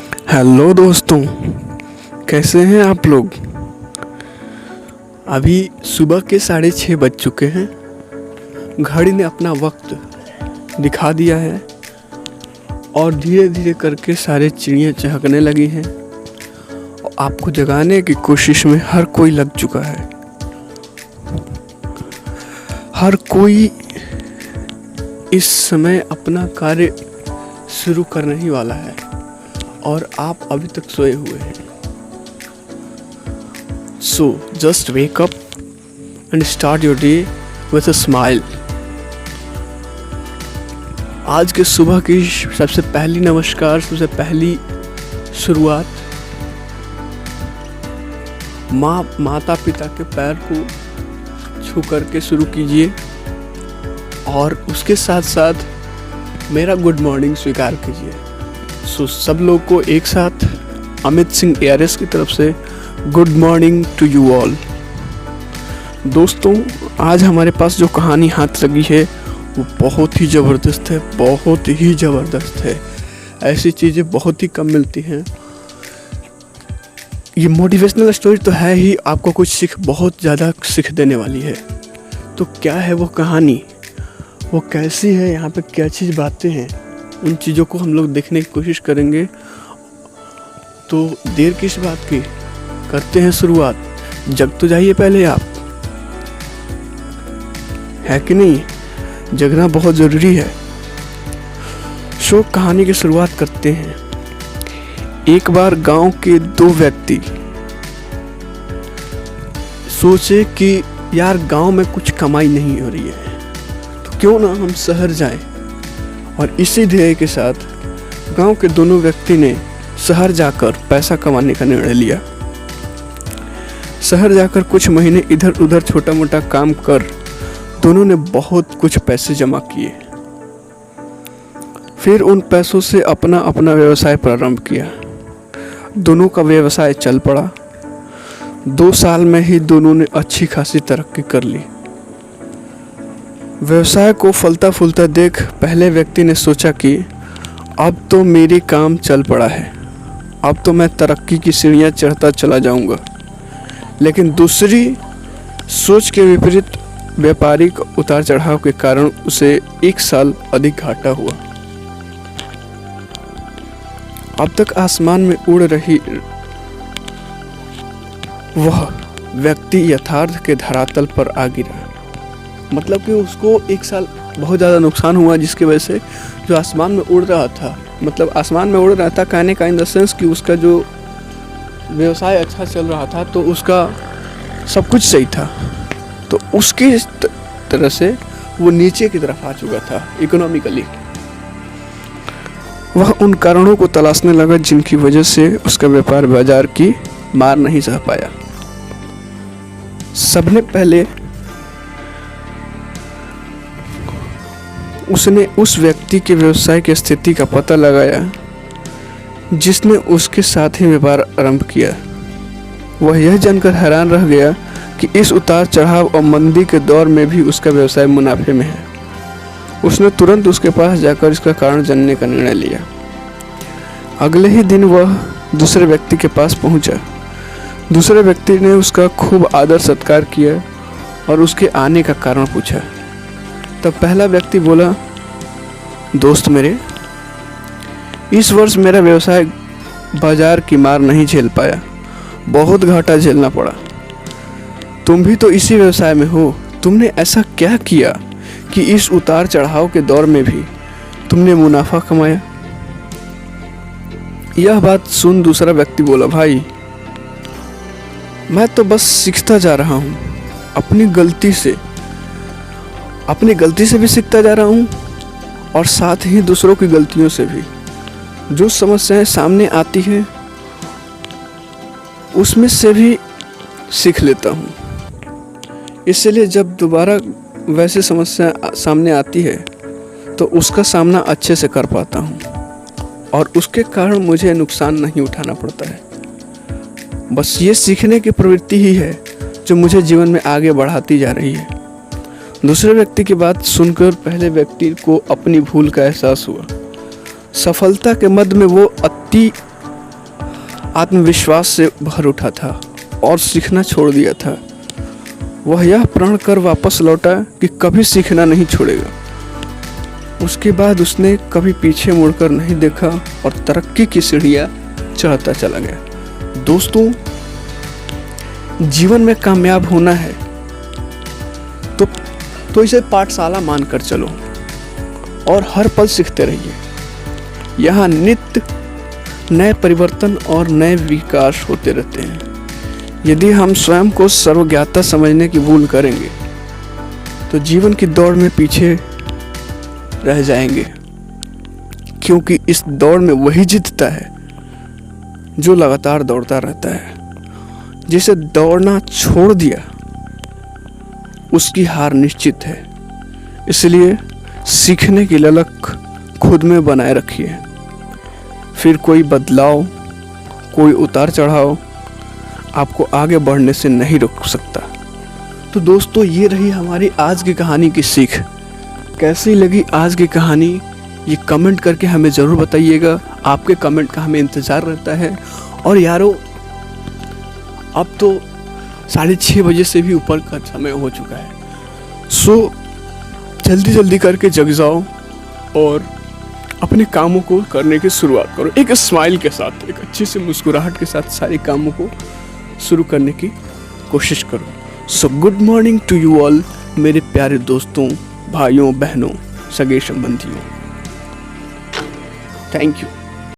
Hello दोस्तों, कैसे हैं आप लोग। अभी सुबह के 6:30 बज चुके हैं। घड़ी ने अपना वक्त दिखा दिया है और धीरे धीरे करके सारे चिड़ियाँ चहकने लगी हैं और आपको जगाने की कोशिश में हर कोई लग चुका है। हर कोई इस समय अपना कार्य शुरू करने ही वाला है और आप अभी तक सोए हुए हैं। So just wake up and start your day with a smile। आज के सुबह की सबसे पहली नमस्कार, सबसे पहली शुरुआत माता पिता के पैर को छू करके शुरू कीजिए और उसके साथ साथ मेरा गुड मॉर्निंग स्वीकार कीजिए। सो सब लोग को एक साथ अमित सिंह ARS की तरफ से good morning to you all. दोस्तों, आज हमारे पास जो कहानी हाथ लगी है वो बहुत ही ज़बरदस्त है, बहुत ही ज़बरदस्त है। ऐसी चीज़ें बहुत ही कम मिलती हैं। ये मोटिवेशनल स्टोरी तो है ही, आपको कुछ बहुत ज़्यादा सीख देने वाली है। तो क्या है वो कहानी, वो कैसी है, यहाँ पे क्या चीज़ बातें हैं, उन चीज़ों को हम लोग देखने की कोशिश करेंगे। तो देर किस बात की, करते हैं शुरुआत। जग तो जाइए पहले आप, है कि नहीं। जगना बहुत ज़रूरी है। सो कहानी की शुरुआत करते हैं। एक बार गांव के 2 व्यक्ति सोचे कि यार गांव में कुछ कमाई नहीं हो रही है, तो क्यों ना हम शहर जाएं। और इसी ध्येय के साथ गांव के दोनों व्यक्ति ने शहर जाकर पैसा कमाने का निर्णय लिया। शहर जाकर कुछ महीने इधर उधर छोटा मोटा काम कर दोनों ने बहुत कुछ पैसे जमा किए। फिर उन पैसों से अपना अपना व्यवसाय प्रारंभ किया। दोनों का व्यवसाय चल पड़ा। 2 साल में ही दोनों ने अच्छी खासी तरक्की कर ली। व्यवसाय को फलता फूलता देख पहले व्यक्ति ने सोचा कि अब तो मेरी काम चल पड़ा है, अब तो मैं तरक्की की सीढ़ियां चढ़ता चला जाऊंगा। लेकिन दूसरी सोच के विपरीत व्यापारिक उतार चढ़ाव के कारण उसे 1 साल अधिक घाटा हुआ। अब तक आसमान में उड़ रही वह व्यक्ति यथार्थ के धरातल पर आ गिरा। मतलब कि उसको 1 साल बहुत ज़्यादा नुकसान हुआ, जिसकी वजह से जो आसमान में उड़ रहा था, मतलब आसमान में उड़ रहा था कहने का इन द सेंस कि उसका जो व्यवसाय अच्छा चल रहा था, तो उसका सब कुछ सही था, तो उसकी तरह से वो नीचे की तरफ आ चुका था इकोनॉमिकली। वह उन कारणों को तलाशने लगा जिनकी वजह से उसका व्यापार बाजार की मार नहीं सह पाया। सबने पहले उसने उस व्यक्ति के व्यवसाय की स्थिति का पता लगाया जिसने उसके साथ ही व्यापार आरंभ किया। वह यह जानकर हैरान रह गया कि इस उतार चढ़ाव और मंदी के दौर में भी उसका व्यवसाय मुनाफे में है। उसने तुरंत उसके पास जाकर इसका कारण जानने का निर्णय लिया। अगले ही दिन वह दूसरे व्यक्ति के पास पहुंचा। दूसरे व्यक्ति ने उसका खूब आदर सत्कार किया और उसके आने का कारण पूछा। तब पहला व्यक्ति बोला, दोस्त मेरे, इस वर्ष मेरा व्यवसाय बाजार की मार नहीं झेल पाया, बहुत घाटा झेलना पड़ा। तुम भी तो इसी व्यवसाय में हो, तुमने ऐसा क्या किया कि इस उतार चढ़ाव के दौर में भी तुमने मुनाफा कमाया। यह बात सुन दूसरा व्यक्ति बोला, भाई मैं तो बस सीखता जा रहा हूँ, अपनी गलती से भी सीखता जा रहा हूँ और साथ ही दूसरों की गलतियों से भी। जो समस्याएं सामने आती हैं उसमें से भी सीख लेता हूँ, इसलिए जब दोबारा वैसी समस्या सामने आती है तो उसका सामना अच्छे से कर पाता हूँ और उसके कारण मुझे नुकसान नहीं उठाना पड़ता है। बस ये सीखने की प्रवृत्ति ही है जो मुझे जीवन में आगे बढ़ाती जा रही है। दूसरे व्यक्ति की बात सुनकर पहले व्यक्ति को अपनी भूल का एहसास हुआ। सफलता के मध्य में वो अति आत्मविश्वास से भर उठा था और सीखना छोड़ दिया था। वह यह प्रण कर वापस लौटा कि कभी सीखना नहीं छोड़ेगा। उसके बाद उसने कभी पीछे मुड़कर नहीं देखा और तरक्की की सीढ़ियां चढ़ता चला गया। दोस्तों, जीवन में कामयाब होना है तो इसे पाठशाला मानकर चलो और हर पल सीखते रहिए। यहाँ नित्य नए परिवर्तन और नए विकास होते रहते हैं। यदि हम स्वयं को सर्वज्ञाता समझने की भूल करेंगे तो जीवन की दौड़ में पीछे रह जाएंगे, क्योंकि इस दौड़ में वही जीतता है जो लगातार दौड़ता रहता है। जिसे दौड़ना छोड़ दिया उसकी हार निश्चित है। इसलिए सीखने की ललक खुद में बनाए रखिए। फिर कोई बदलाव, कोई उतार चढ़ाव आपको आगे बढ़ने से नहीं रोक सकता। तो दोस्तों, ये रही हमारी आज की कहानी की सीख। कैसी लगी आज की कहानी ये कमेंट करके हमें ज़रूर बताइएगा। आपके कमेंट का हमें इंतज़ार रहता है। और यारो, अब तो 6:30 बजे से भी ऊपर का समय हो चुका है। सो जल्दी जल्दी करके जग जाओ और अपने कामों को करने की शुरुआत करो। एक स्माइल के साथ, एक अच्छी सी मुस्कुराहट के साथ सारे कामों को शुरू करने की कोशिश करो। So good morning to you all, मेरे प्यारे दोस्तों, भाइयों, बहनों, सगे संबंधियों। Thank you.